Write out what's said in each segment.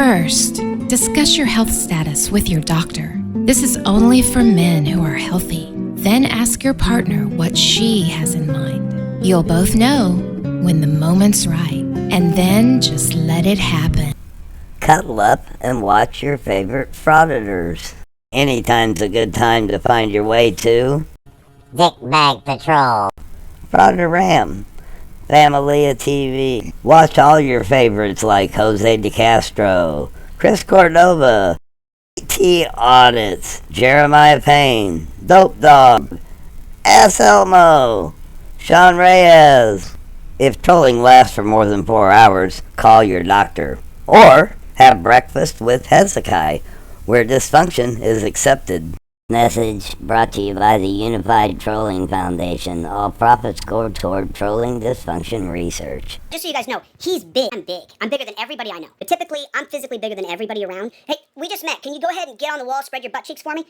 First, discuss your health status with your doctor. This is only for men who are healthy. Then ask your partner what she has in mind. You'll both know when the moment's right, and then just let it happen. Cuddle up and watch your favorite frauditors. Anytime's a good time to find your way to Dick Bag Patrol. Frauder Ram, Familia TV. Watch all your favorites like Jose De Castro, Chris Cordova, T Audits, Jeremiah Payne, Dope Dog, S. Elmo, Sean Reyes. If trolling lasts for more than 4 hours, call your doctor. Or have breakfast with Hezekiah, where dysfunction is accepted. Message brought to you by the Unified Trolling Foundation. All profits go toward trolling dysfunction research. Just so you guys know, he's big. I'm big. I'm bigger than everybody I know. But typically, I'm physically bigger than everybody around. Hey, we just met. Can you go ahead and get on the wall, spread your butt cheeks for me?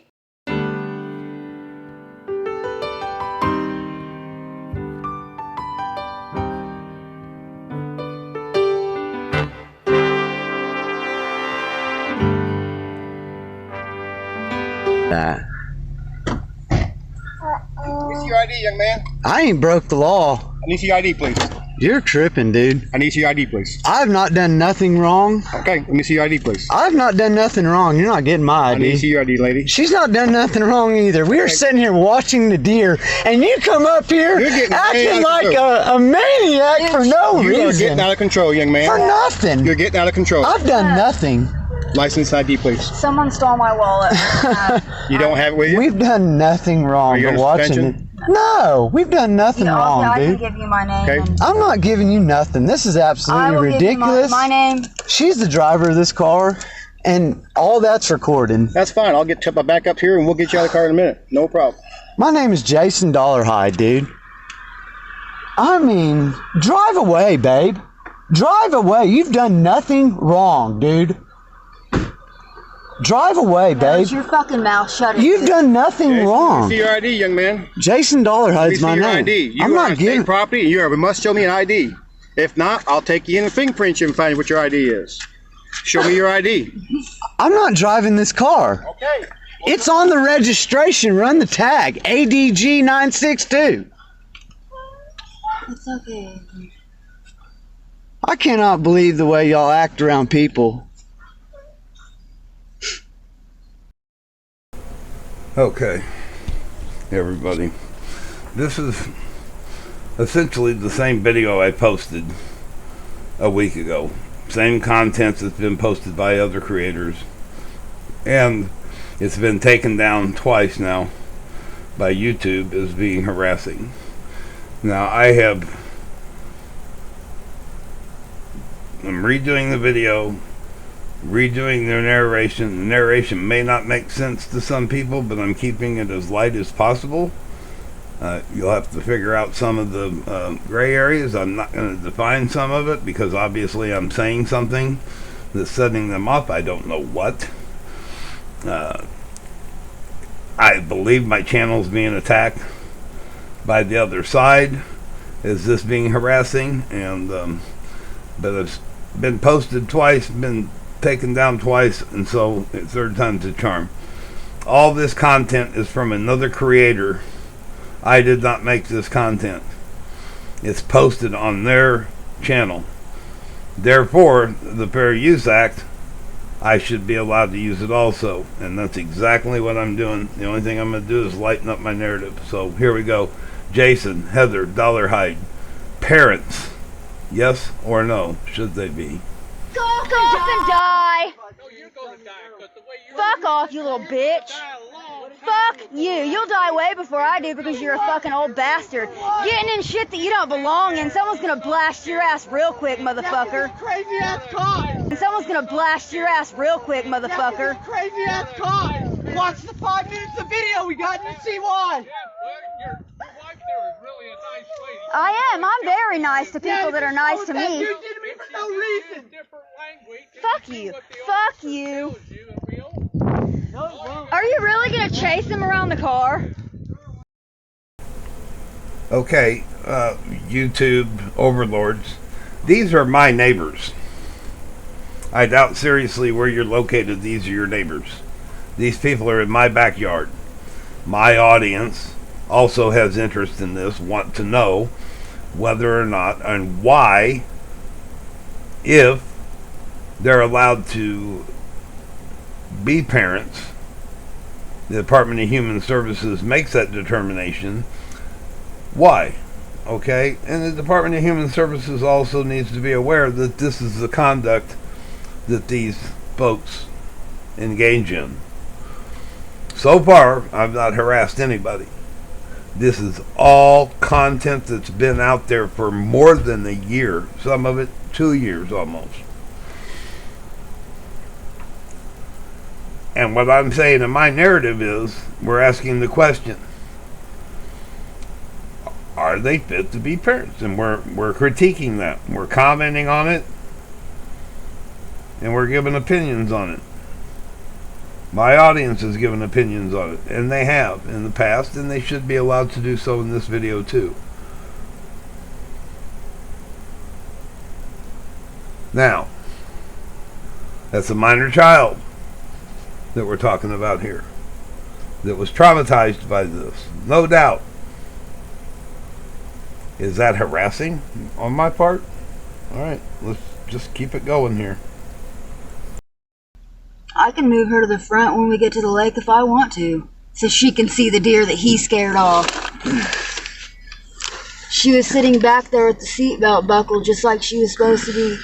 Let me see your ID, young man. I ain't broke the law. I need to see your ID, please. You're tripping, dude. I need to see your ID, please. I've not done nothing wrong. Okay, let me see your ID, please. I've not done nothing wrong. You're not getting my I need to see ID. your ID, lady. She's not done nothing wrong either. We were sitting here watching the deer, and you come up here You're getting acting way out like of a maniac for no You are reason. getting out of control, young man. For nothing. You're getting out of control. I've done nothing. License ID, please. Someone stole my wallet. You don't have it with you? We've done nothing wrong. Are you But under watching suspension? it. No, we've done nothing wrong, I can dude. give you my name. Okay. And I'm not giving you nothing. This is I absolutely will ridiculous. give you my name. She's the driver of this car, and all that's recorded. That's fine. I'll get back up here and we'll get you out of the car in a minute. No problem. My name is Jason Dollarhide, dude. I mean, drive away, babe. Drive away. You've done nothing wrong, dude. Drive away, babe. Shut your fucking mouth. Shut it. You've done nothing Okay, Let wrong. me see your ID, young man. Jason Let me Dollarhide's see my your name. ID. You I'm are not on state giving. property and you must show me an ID. If not, I'll take you in and fingerprint you and find what your ID is. Show me your ID. I'm not driving this car. Okay. It's on the registration. Run the tag. ADG 962. It's okay. I cannot believe the way y'all act around people. Okay, everybody, this is essentially the same video I posted a week ago. Same content that's been posted by other creators, and it's been taken down twice now by YouTube as being harassing. Now I'm redoing the video, redoing their narration. The narration may not make sense to some people, but I'm keeping it as light as possible. You'll have to figure out some of the gray areas. I'm not going to define some of it because obviously I'm saying something that's setting them up. I don't know what. I believe my channel's being attacked by the other side. Is this being harassing? And but it's been posted twice, been taken down twice, and so third time's a charm. All this content is from another creator. I did not make this content. It's posted on their channel. Therefore, the Fair Use Act, I should be allowed to use it also, and that's exactly what I'm doing. The only thing I'm going to do is lighten up my narrative. So here we go. Jason, Heather, Dollarhide, parents, yes or no, should they be? Fuck off and die. Fuck off, you little bitch. Fuck you. You'll die way before I do because you're a fucking old bastard. Getting in shit that you don't belong in. Someone's gonna blast your ass real quick, motherfucker. Crazy ass cars. And someone's gonna blast your ass real quick, motherfucker. Crazy ass cars. Watch the 5 minutes of video we got and see why. I am. I'm very nice to people that are nice to me. You did to me for no reason. Fuck you. Fuck you. Are you really gonna chase him around the car? Okay, YouTube overlords, these are my neighbors. I doubt seriously where you're located. These are your neighbors. These people are in my backyard. My audience also has interest in this, want to know whether or not and why, if they're allowed to be parents, the Department of Human Services makes that determination. Why? Okay? And the Department of Human Services also needs to be aware that this is the conduct that these folks engage in. So far, I've not harassed anybody. This is all content that's been out there for more than a year, some of it 2 years almost. And what I'm saying in my narrative is, we're asking the question, are they fit to be parents? And we're critiquing that. We're commenting on it. And we're giving opinions on it. My audience has given opinions on it. And they have in the past. And they should be allowed to do so in this video too. Now, that's a minor child that we're talking about here, that was traumatized by this, no doubt. Is that harassing on my part? Alright, let's just keep it going here. I can move her to the front when we get to the lake if I want to, so she can see the deer that he scared off. She was sitting back there with the seatbelt buckled just like she was supposed to be.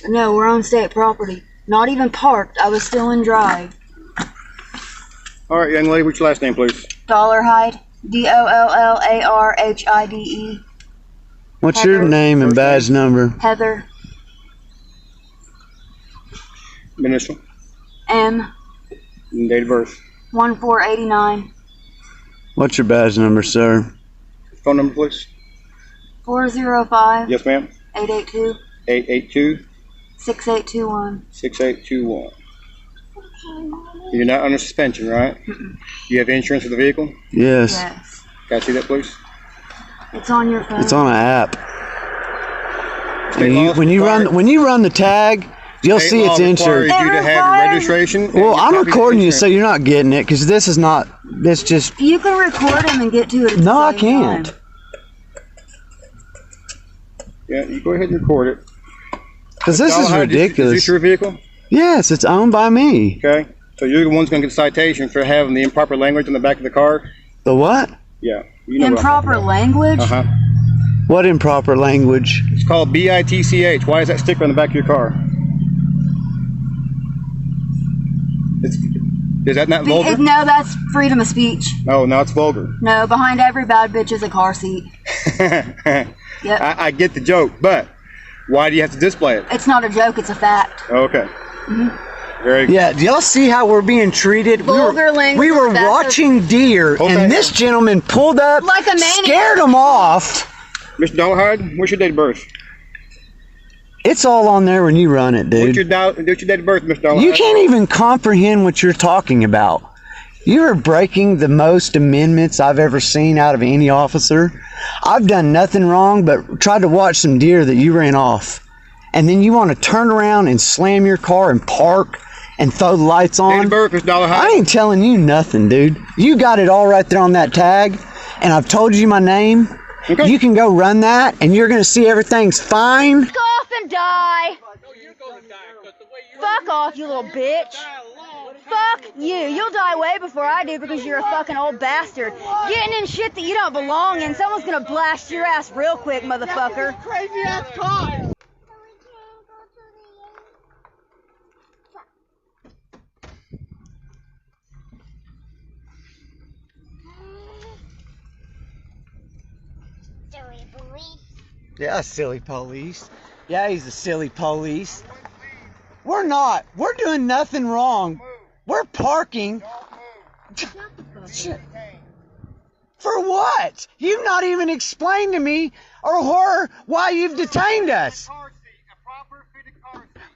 No, we're on state property. Not even parked. I was still in drive. All right, young lady, what's your last name, please? Dollarhide. Dollarhide. What's Heather. your name and badge number? Heather. Initial. M. And date of birth. 1489. What's your badge number, sir? Phone number, please. 405. Yes, ma'am. 882. 882 6821. 6821. You're not under suspension, right? You have insurance for the vehicle? Yes. Yes. Can I see that, please? It's on your phone. It's on an app. State And law when you run the tag, you'll State see law it's insured. requires you to have your registration. and Well, your I'm copy of recording you, insurance. so you're not getting it, because this is not. This just. You can record him and get to it at No, the I same can't. time. Yeah, you go ahead and record it. Because this is Dollarhide, Is ridiculous. this your vehicle? Yes, it's owned by me. Okay. So you're the one's going to get a citation for having the improper language on the back of the car? The what? Yeah. You know Improper language? Uh-huh. What improper language? It's called BITCH. Why is that sticker on the back of your car? Is that not vulgar? No, that's freedom of speech. No, it's vulgar. No, behind every bad bitch is a car seat. Yep. I get the joke, but why do you have to display it? It's not a joke, it's a fact. Okay. Very good. Yeah, do y'all see how we're being treated? Vulgar language We were is bad. watching deer, Hold and back. this gentleman pulled up, Like a maniac. scared them off. Mr. Dollarhide, what's your date of birth? It's all on there when you run it, What's dude. your date of birth, Mr. Dollarhide? You can't even comprehend what you're talking about. You are breaking the most amendments I've ever seen out of any officer. I've done nothing wrong but tried to watch some deer that you ran off. And then you want to turn around and slam your car and park and throw the lights Date on? of birth, Mr. Dollarhide. I ain't telling you nothing, dude. You got it all right there on that tag, and I've told you my name. Okay. You can go run that, and you're going to see everything's fine. Fuck off and die! Fuck off, you little bitch! Fuck you! You'll die way before I do because you're a fucking old bastard. Getting in shit that you don't belong in. Someone's gonna blast your ass real quick, motherfucker. Crazy ass cops. Yeah, silly police. Yeah, he's a silly police. We're not. We're doing nothing wrong. We're parking. Shit. For what? You've not even explained to me or her why you've detained us.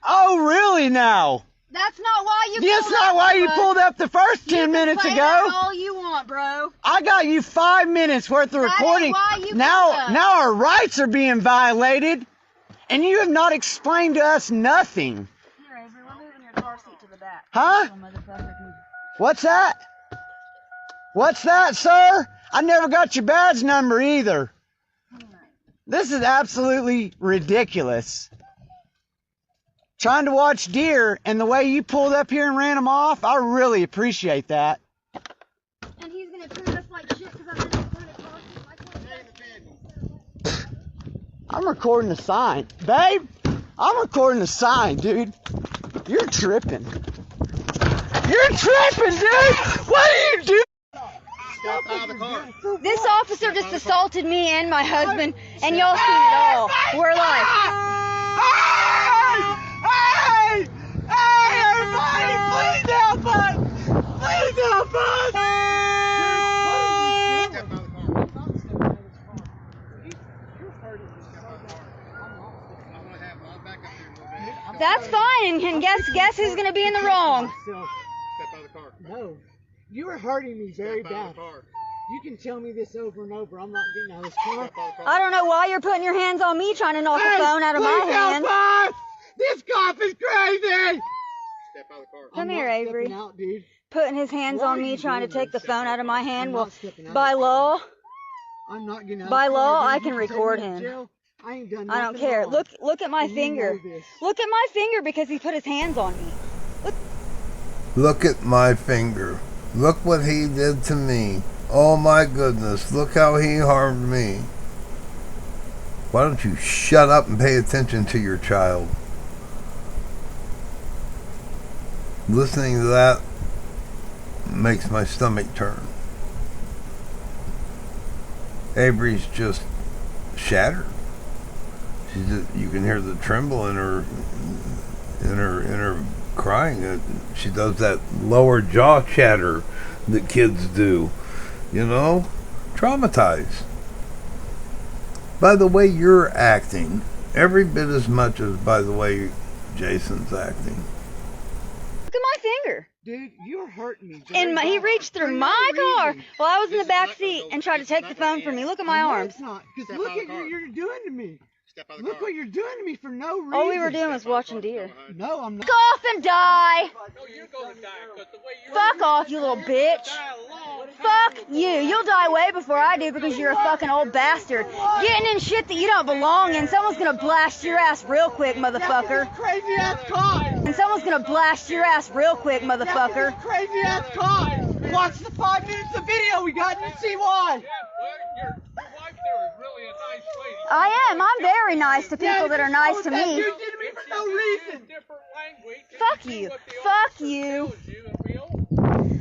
Oh, really now? That's not why you. That's not why you pulled up the first 10 minutes Play ago. that all you want, bro. I got you 5 minutes worth of That ain't recording. why you Now pulled up. our rights are being violated. And you have not explained to us nothing. Here, Avery, we're moving your car seat to the back. Huh? What's that? What's that, sir? I never got your badge number either. This is absolutely ridiculous. Trying to watch deer, and the way you pulled up here and ran them off, I really appreciate that. And he's gonna treat us like shit because I'm gonna put a car seat. I'm recording the sign. Babe, I'm recording the sign, dude. You're tripping. You're tripping, dude! What are you doing? Step out of the car. This officer just assaulted me and my husband, and y'all seen it all. We're like, Hey! Hey, everybody, please help us! Please help us! Step out of the car. I'm gonna have Mom back up here a little bit. that's fine, and guess who's gonna be in the wrong? Step out of the car. No, you are hurting me very Step out of bad. the car. You can tell me this over and over. I'm not getting out of this car. Step out of the car. I don't know why you're putting your hands on me trying to knock the phone out of my hand. Us! This cop is crazy! Step out of the car. Come here, Avery. Out, dude. Putting his hands Why on are me you trying to doing take the this? phone out of my hand. I'm Well, not stepping out by of the law, car. I'm not getting out by of the car, law, dude. I You can take record me to him. jail. I ain't done I don't nothing care. wrong. Look at my And you finger. know this. Look at my finger because he put his hands on me. Look at my finger. Look what he did to me. Oh my goodness, look how he harmed me. Why don't you shut up and pay attention to your child? Listening to that makes my stomach turn. Avery's just shattered. You can hear the tremble in her crying. She does that lower jaw chatter that kids do, you know, traumatized. By the way you're acting, every bit as much as by the way Jason's acting. Look at my finger. Dude, you're hurting me. And he reached through my car while I was in the back seat and tried to take the phone from me. Look at my arms. Because look at what you're doing to me. Step out of the Look car. what you're doing to me for no reason. All we were doing was watching deer. No, I'm not. Fuck off and die. No, you're gonna die, because the way you're Fuck off, you little bitch. die alone. Fuck you. You'll die way before I do because you're a fucking old bastard. Getting in shit that you don't belong in. Someone's gonna blast your ass real quick, motherfucker. Crazy ass cop. And someone's gonna blast your ass real quick, motherfucker. Crazy ass cop. Watch the 5 minutes of video we got and see why. Yeah, but your wife there is really a nice lady. I am. I'm very nice to people that are nice to You me. did to me for no reason. Different language. Fuck you. Fuck you.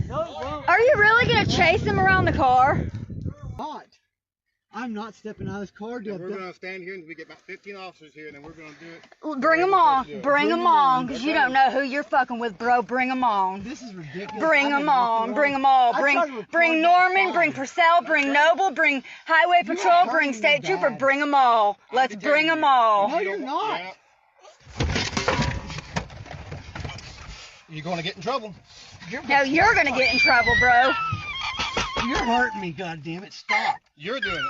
No, Are you really gonna chase him around the car? not. I'm not stepping out of this car, dude. We're gonna stand here until we get about 15 officers here, and then we're gonna do it. Bring them on. Bring them on, because you don't know who you're fucking with, bro. Bring them on. This is ridiculous. Bring them on. Bring them all. Bring Norman. Bring Purcell. Bring Noble. Bring Highway Patrol. Bring State Trooper. Bring them all. Let's bring them all. No, you're not. You're gonna get in trouble. No, you're gonna get in trouble, bro. You're hurting me, goddammit. Stop. You're doing it.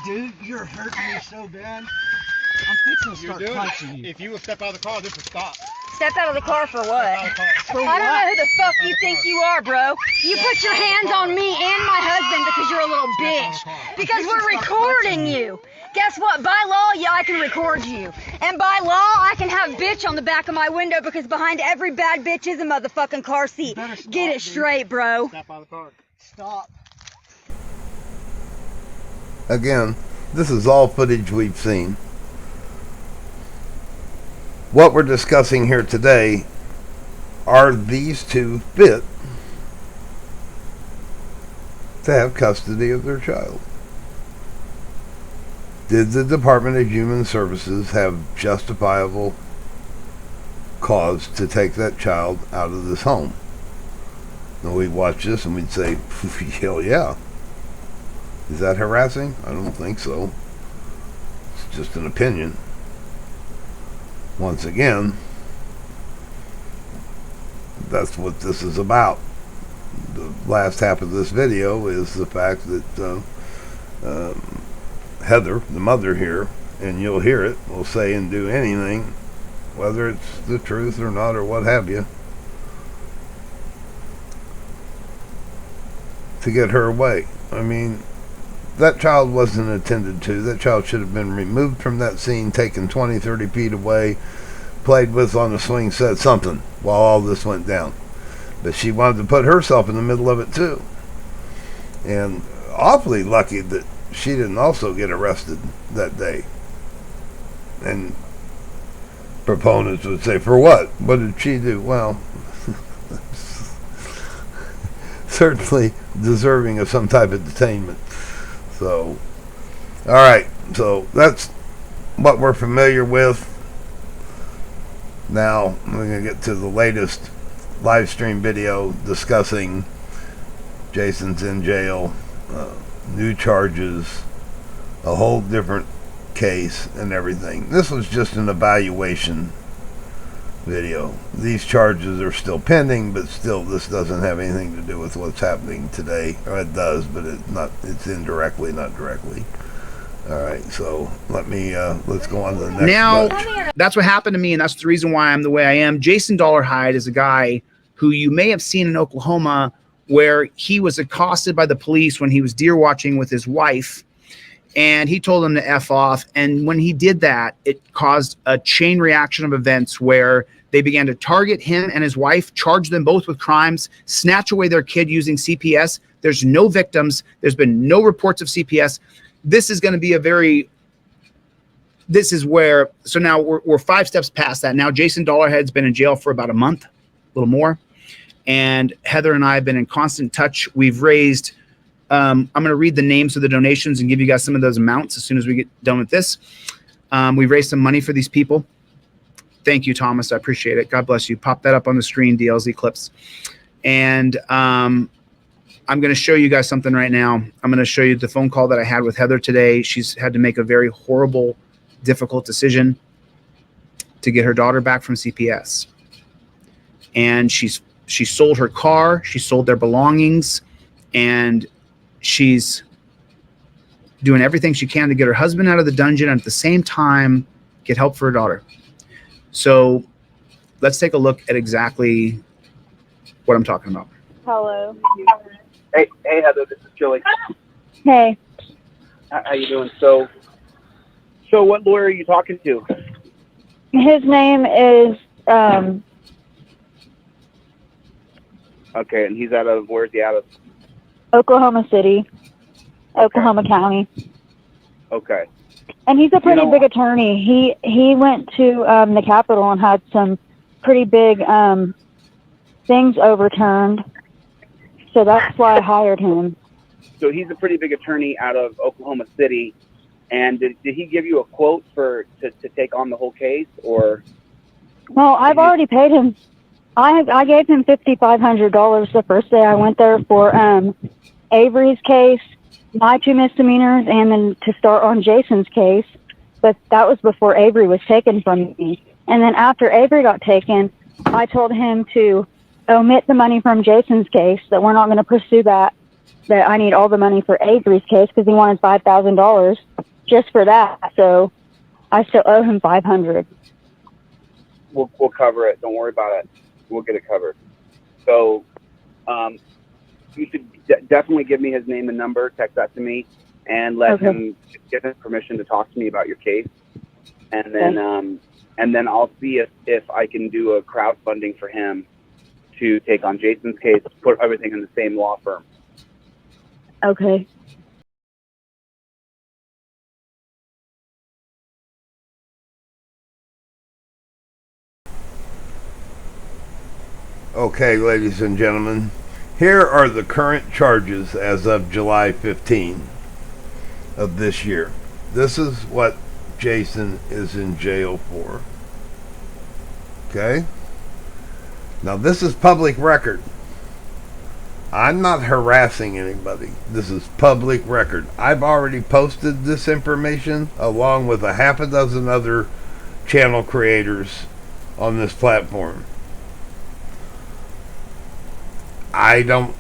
Dude, you're hurting me so bad. I'm fixing to You're start doing punching it. you. If you would step out of the car, this would stop. Step out of the car for Step out of what? the car. I don't know who the fuck you think you are, bro. You put your hands on me and my husband because you're a little bitch. Because we're recording you. Guess what? By law, yeah, I can record you. And by law, I can have bitch on the back of my window because behind every bad bitch is a motherfucking car seat. Get it straight, bro. Step out of the car. Stop. Again, this is all footage we've seen. What we're discussing here today, are these two fit to have custody of their child? Did the Department of Human Services have justifiable cause to take that child out of this home? And we'd watch this and we'd say, hell yeah. Is that harassing? I don't think so. It's just an opinion. Once again, that's what this is about. The last half of this video is the fact that Heather, the mother here, and you'll hear it, will say and do anything, whether it's the truth or not or what have you, to get her away. I mean, that child wasn't attended to. That child should have been removed from that scene, taken 20, 30 feet away, played with on the swing set, something, while all this went down. But she wanted to put herself in the middle of it too. And awfully lucky that she didn't also get arrested that day. And proponents would say, for what? What did she do? Well, certainly deserving of some type of detainment. So, all right. So that's what we're familiar with. Now we're going to get to the latest live stream video discussing Jason's in jail, new charges, a whole different case and everything. This was just an evaluation video. These charges are still pending, but still this doesn't have anything to do with what's happening today. Or it does, but it's indirectly, not directly. All right, so let's go on to the next. Now, batch. that's what happened to me, and that's the reason why I'm the way I am. Jason Dollarhide is a guy who you may have seen in Oklahoma, where he was accosted by the police when he was deer watching with his wife, and he told them to F off. And when he did that, it caused a chain reaction of events where they began to target him and his wife, charge them both with crimes, snatch away their kid using CPS. There's no victims. There's been no reports of CPS. This is going to be so now we're 5 steps past that. Now Jason Dollarhead's been in jail for about a month, a little more. And Heather and I have been in constant touch. We've raised, I'm going to read the names of the donations and give you guys some of those amounts as soon as we get done with this. We've raised some money for these people. Thank you, Thomas. I appreciate it. God bless you. Pop that up on the screen, DLZ clips. And I'm going to show you guys something right now. I'm going to show you the phone call that I had with Heather today. She's had to make a very horrible, difficult decision to get her daughter back from CPS. And she sold her car, she sold their belongings, and she's doing everything she can to get her husband out of the dungeon and at the same time get help for her daughter. So let's take a look at exactly what I'm talking about. Hello. Hey Heather, this is Joey. Hey. How you doing? So what lawyer are you talking to? His name is Okay, and he's out of, where's he out of? Oklahoma City, Oklahoma County. Okay. And he's a pretty big attorney. He went to the Capitol and had some pretty big things overturned. So that's why I hired him. So he's a pretty big attorney out of Oklahoma City. And did he give you a quote to take on the whole case, or? Well, I've already paid him. I gave him $5,500 the first day I went there for Avery's case, my 2 misdemeanors, and then to start on Jason's case. But that was before Avery was taken from me. And then after Avery got taken, I told him to omit the money from Jason's case, that we're not going to pursue that I need all the money for Avery's case because he wanted $5,000 just for that. So I still owe him $500. We'll cover it. Don't worry about it. We'll get it covered. So you should definitely give me his name and number, text that to me, and let him give him permission to talk to me about your case. And then I'll see if I can do a crowdfunding for him to take on Jason's case, put everything in the same law firm. Okay. Okay, ladies and gentlemen, here are the current charges as of July 15 of this year. This is what Jason is in jail for. Okay? Now, this is public record. I'm not harassing anybody. This is public record. I've already posted this information along with a half a dozen other channel creators on this platform. I don't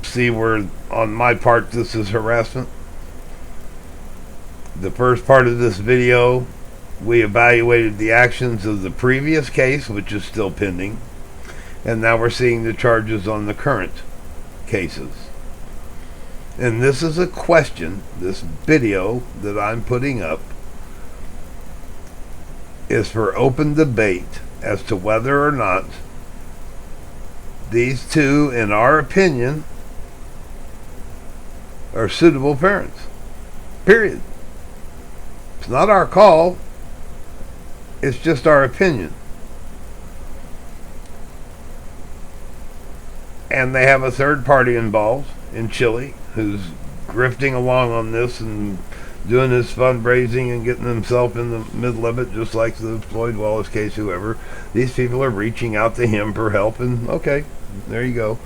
see where, on my part, this is harassment. The first part of this video, we evaluated the actions of the previous case, which is still pending, and now we're seeing the charges on the current cases. And this is a question, this video that I'm putting up is for open debate as to whether or not these two, in our opinion, are suitable parents. Period. It's not our call. It's just our opinion. And they have a third party involved in Chile who's grifting along on this and doing his fundraising and getting himself in the middle of it, just like the Floyd Wallace case, whoever. These people are reaching out to him for help, and okay, there you go.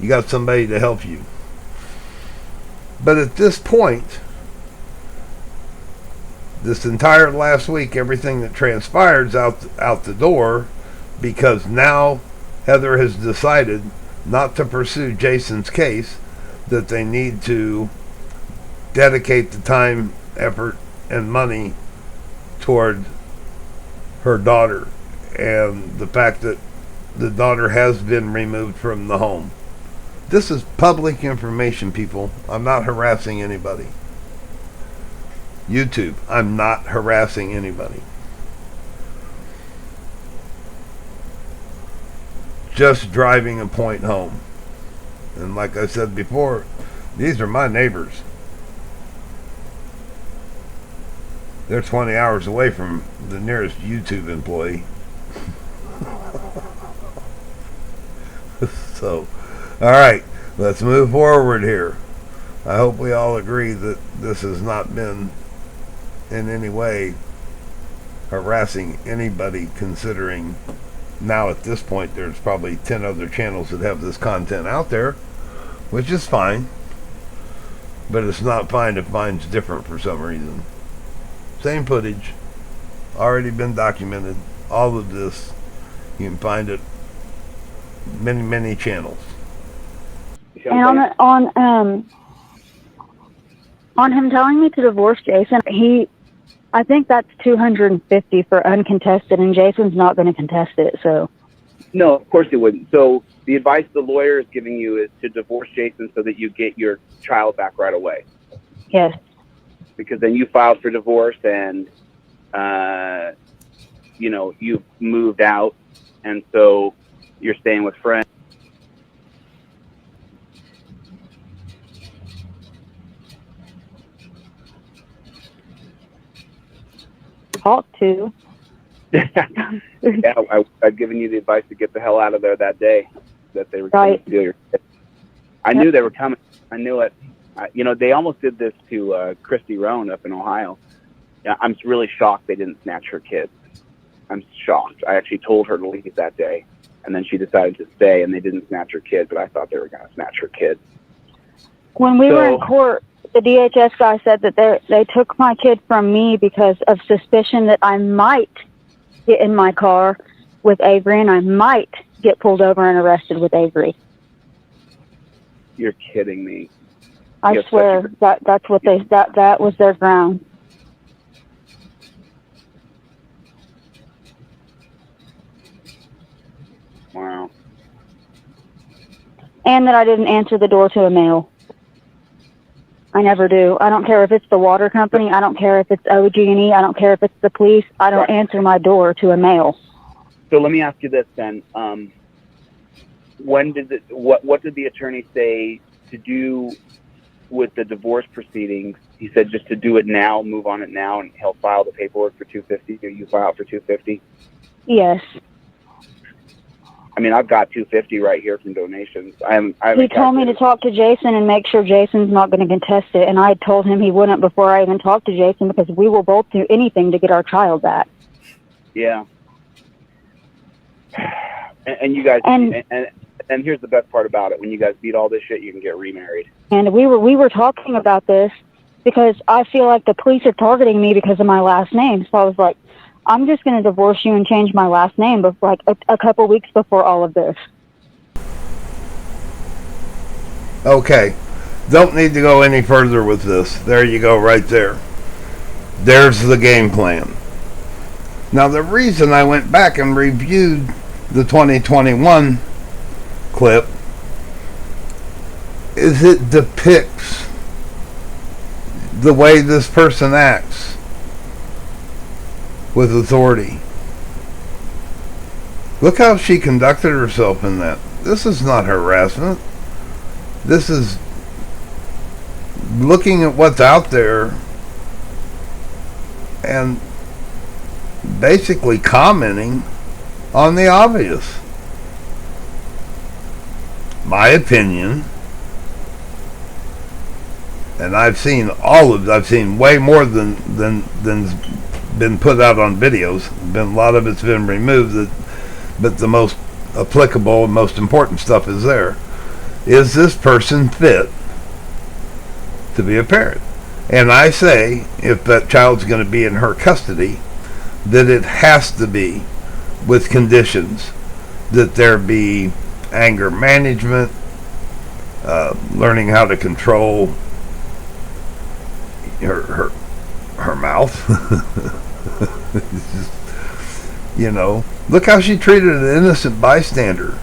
You got somebody to help you. But at this point, this entire last week, everything that transpired's out the door, because now Heather has decided not to pursue Jason's case, that they need to dedicate the time, effort, and money toward her daughter, and the fact that the daughter has been removed from the home. This is public information, people. I'm not harassing anybody. YouTube, I'm not harassing anybody. Just driving a point home. And like I said before, these are my neighbors. They're 20 hours away from the nearest YouTube employee. So, alright, let's move forward here. I hope we all agree that this has not been in any way harassing anybody, considering now at this point there's probably 10 other channels that have this content out there, which is fine. But it's not fine if mine's different for some reason. Same footage, already been documented, all of this. You can find it many channels. And on him telling me to divorce Jason, I think that's $250 for uncontested, and Jason's not going to contest it. So no, of course he wouldn't. So the advice the lawyer is giving you is to divorce Jason so that you get your child back right away. Yes. Because then you filed for divorce and you've moved out, and so you're staying with friends. Talk to. Yeah, I've given you the advice to get the hell out of there that day that they were coming to steal your kids. I knew they were coming. I knew it. They almost did this to Christy Roan up in Ohio. Yeah, I'm really shocked they didn't snatch her kids. I'm shocked. I actually told her to leave that day, and then she decided to stay, and they didn't snatch her kid, but I thought they were going to snatch her kid. When we were in court, the DHS guy said that they took my kid from me because of suspicion that I might get in my car with Avery, and I might get pulled over and arrested with Avery. You're kidding me. I swear that's what that was their ground. Wow. And that I didn't answer the door to a mail. I never do. I don't care if it's the water company. I don't care if it's OG&E. I don't care if it's the police. I don't answer my door to a mail. So let me ask you this then. What did the attorney say to do with the divorce proceedings? He said just to do it now, move on it now, and he'll file the paperwork for $250. Or you file for $250? Yes. I mean, I've got $250 right here from donations. He told me to talk to Jason and make sure Jason's not going to contest it, and I told him he wouldn't before I even talked to Jason, because we will both do anything to get our child back. Yeah. And you guys, and here's the best part about it: when you guys beat all this shit, you can get remarried. And we were talking about this because I feel like the police are targeting me because of my last name. So I was like, I'm just going to divorce you and change my last name, but like a couple weeks before all of this. Okay. Don't need to go any further with this. There you go, right there. There's the game plan. Now, the reason I went back and reviewed the 2021 clip is it depicts the way this person acts with authority. Look how she conducted herself in that. This is not harassment. This is looking at what's out there and basically commenting on the obvious. My opinion, and I've seen way more than's been put out on videos. A lot of it's been removed, but the most applicable and most important stuff is there. Is this person fit to be a parent? And I say, if that child's going to be in her custody, that it has to be with conditions that there be anger management, learning how to control her mouth. Look how she treated an innocent bystander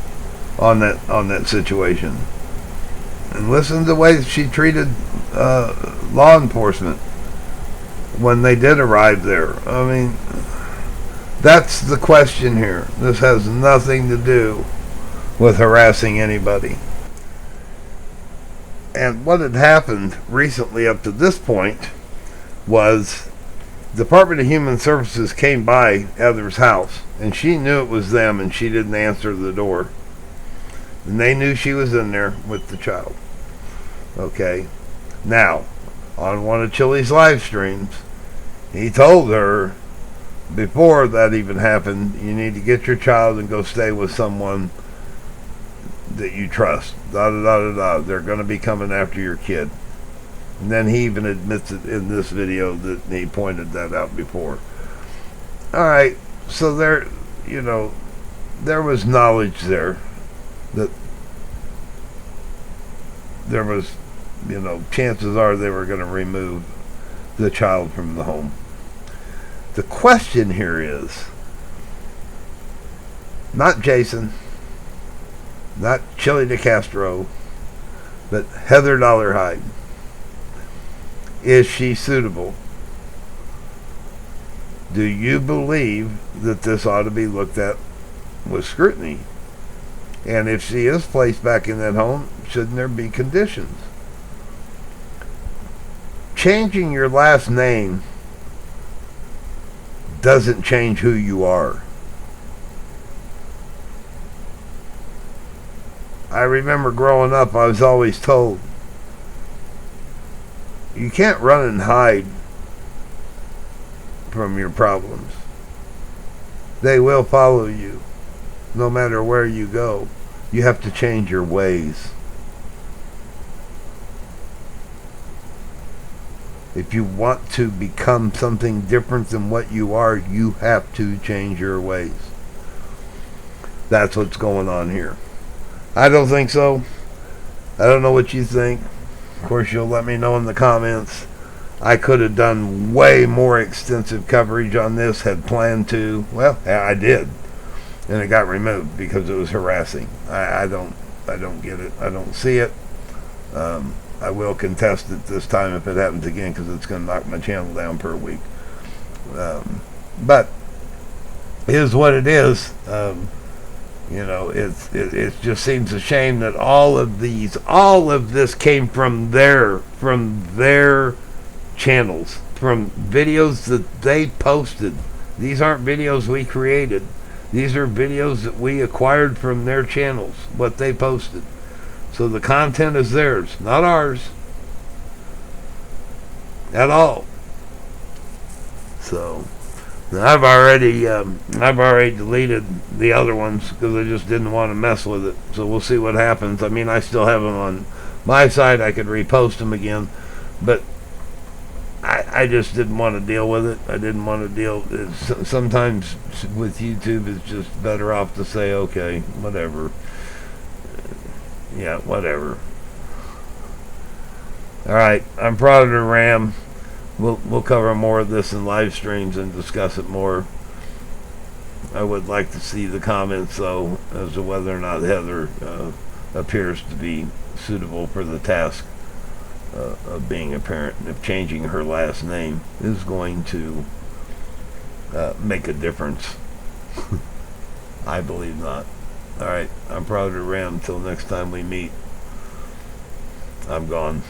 on that situation, and listen to the way she treated law enforcement when they did arrive there. I mean, that's the question here. This has nothing to do with harassing anybody. And what had happened recently up to this point was Department of Human Services came by Heather's house, and she knew it was them, and she didn't answer the door. And they knew she was in there with the child. Okay. Now, on one of Chili's live streams, he told her, before that even happened, you need to get your child and go stay with someone that you trust. They're going to be coming after your kid. And then he even admits it in this video that he pointed that out before. Alright, so there was knowledge there that there was, chances are they were going to remove the child from the home. The question here is not Jason, not Chili DeCastro, but Heather Dollarhide. Is she suitable? Do you believe that this ought to be looked at with scrutiny? And if she is placed back in that home, shouldn't there be conditions? Changing your last name doesn't change who you are. I remember growing up, I was always told, you can't run and hide from your problems. They will follow you no matter where you go. You have to change your ways. If you want to become something different than what you are, you have to change your ways. That's what's going on here. I don't think so. I don't know what you think. Of course, you'll let me know in the comments. I could have done way more extensive coverage on this, had planned to. Well, I did. And it got removed because it was harassing. I don't get it. I don't see it. I will contest it this time if it happens again, because it's going to knock my channel down per week. But it is what it is. It just seems a shame that all of this came from their channels, from videos that they posted. These aren't videos we created. These are videos that we acquired from their channels, what they posted. So the content is theirs, not ours at all. So I've already deleted the other ones because I just didn't want to mess with it. So we'll see what happens. I mean, I still have them on my side. I could repost them again, but I just didn't want to deal with it. I didn't want to deal. Sometimes with YouTube, it's just better off to say, okay, whatever. Yeah, whatever. All right, I'm Predator Ram. we'll cover more of this in live streams and discuss it more. I would like to see the comments, though, as to whether or not Heather appears to be suitable for the task of being a parent. If changing her last name is going to make a difference. I believe not. Alright, I'm Proud Ram. Until next time we meet, I'm gone.